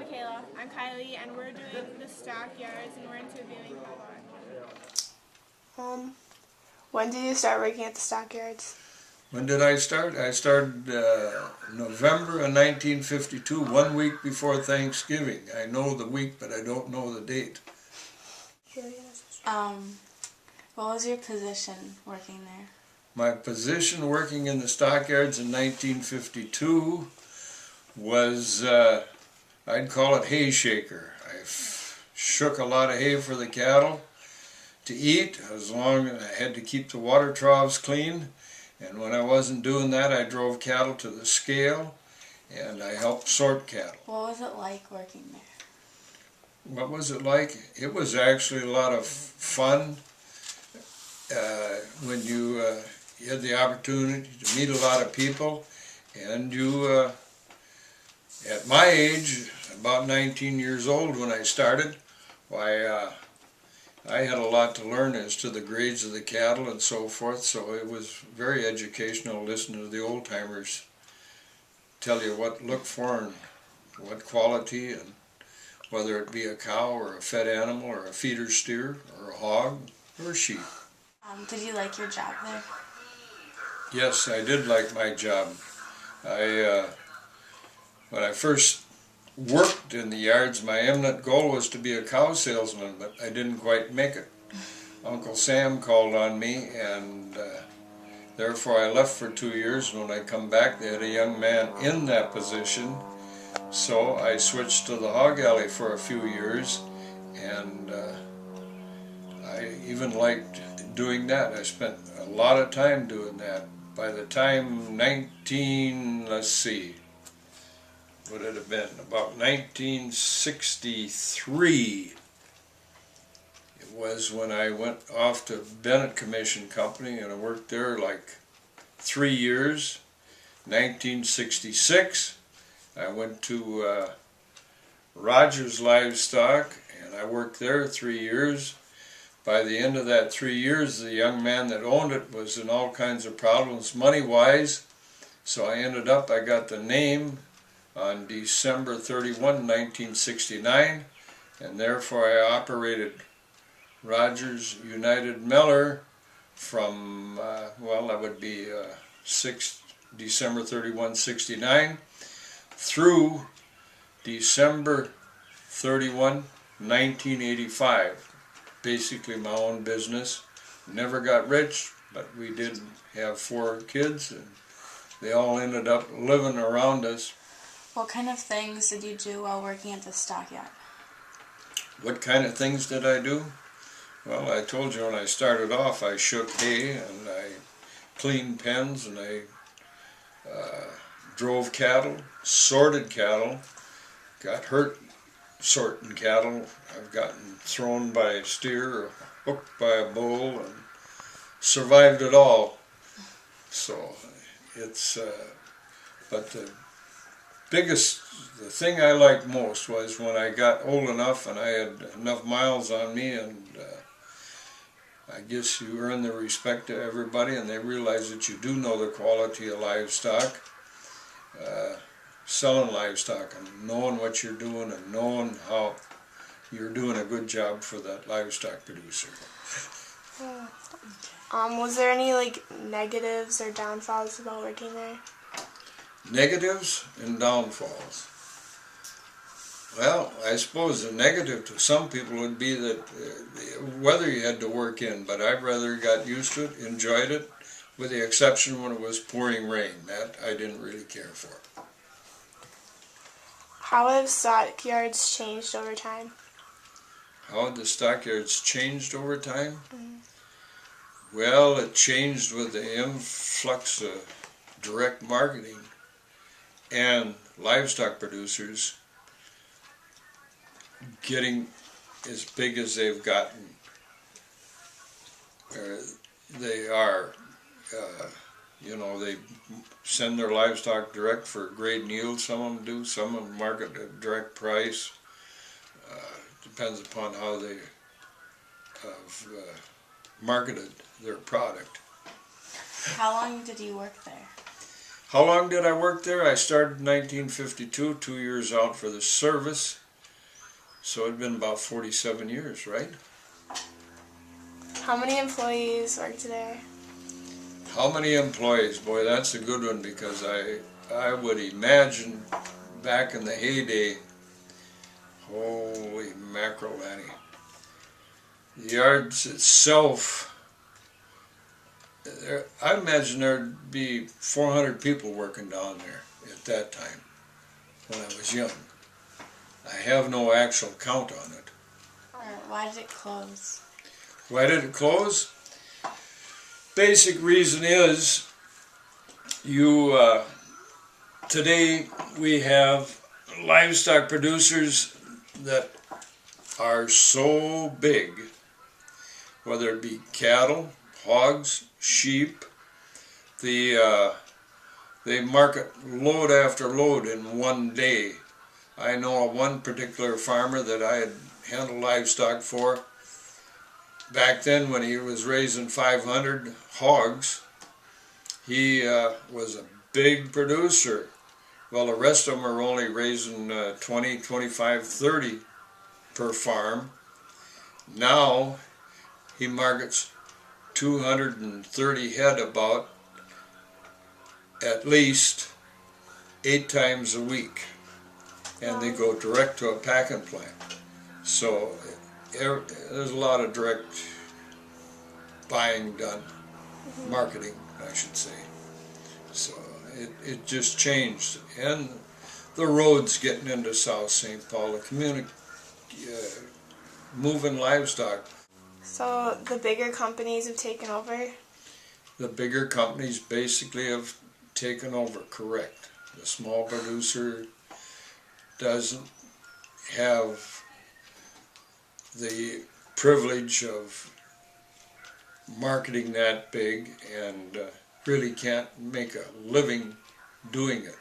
Makaela. I'm Kylie, and we're doing the stockyards, and we're interviewing Papa. When did you start working at the stockyards? When did I start? I started November of 1952, 1 week before Thanksgiving. I know the week, but I don't know the date. What was your position working there? My position working in the stockyards in 1952 was, I'd call it hay shaker. I shook a lot of hay for the cattle to eat, as long as I had to keep the water troughs clean. And when I wasn't doing that, I drove cattle to the scale, and I helped sort cattle. What was it like working there? What was it like? It was actually a lot of fun when you had the opportunity to meet a lot of people, and you, at my age, about 19 years old when I started, why, I had a lot to learn as to the grades of the cattle and so forth, so it was very educational listening to the old-timers tell you what to look for and what quality, and whether it be a cow or a fed animal or a feeder steer or a hog or a sheep. Did you like your job there? Yes, I did like my job. When I first worked in the yards, my eminent goal was to be a cow salesman, but I didn't quite make it. Uncle Sam called on me, and therefore I left for 2 years. When I come back, they had a young man in that position, so I switched to the hog alley for a few years, and I even liked doing that. I spent a lot of time doing that. By the time would it have been about 1963, it was when I went off to Bennett Commission Company, and I worked there like 3 years. 1966 I went to Rogers Livestock, and I worked there 3 years. By the end of that 3 years, the young man that owned it was in all kinds of problems money-wise, so I got the name on December 31, 1969, and therefore I operated Rogers United Miller from, that would be December 31, 69 through December 31, 1985. Basically my own business. Never got rich, but we did have 4 kids, and they all ended up living around us. What kind of things did you do while working at the stockyard? What kind of things did I do? Well, I told you when I started off, I shook hay, and I cleaned pens, and I drove cattle, sorted cattle, got hurt sorting cattle. I've gotten thrown by a steer or hooked by a bull, and survived it all. So it's, but the thing I liked most was when I got old enough and I had enough miles on me, and I guess you earn the respect of everybody, and they realize that you do know the quality of livestock. Selling livestock and knowing what you're doing and knowing how you're doing a good job for that livestock producer. Was there any negatives or downfalls about working there? Negatives and downfalls. Well, I suppose the negative to some people would be that the weather you had to work in, but I'd rather got used to it, enjoyed it, with the exception when it was pouring rain. That I didn't really care for. How have stockyards changed over time? How have the stockyards changed over time? Well, it changed with the influx of direct marketing and livestock producers getting as big as they've gotten. They are, they send their livestock direct for grade and yield. Some of them do, some of them market at direct price. Depends upon how they have marketed their product. How long did you work there? How long did I work there? I started in 1952, 2 years out for the service. So it'd been about 47 years, right? How many employees work there? How many employees? Boy, that's a good one, because I would imagine back in the heyday, holy mackerel, Annie. The yards itself, I imagine there'd be 400 people working down there at that time when I was young. I have no actual count on it. Why did it close? Why did it close? Basic reason is today we have livestock producers that are so big, whether it be cattle, hogs, sheep. They market load after load in one day. I know of one particular farmer that I had handled livestock for. Back then, when he was raising 500 hogs, he was a big producer. Well, the rest of them are only raising 20, 25, 30 per farm. Now he markets 230 head about at least 8 times a week, and they go direct to a packing plant. So there's a lot of direct buying done, marketing I should say. So it just changed, and the roads getting into South St. Paul, the moving livestock. So the bigger companies have taken over? The bigger companies basically have taken over, correct. The small producer doesn't have the privilege of marketing that big, and really can't make a living doing it.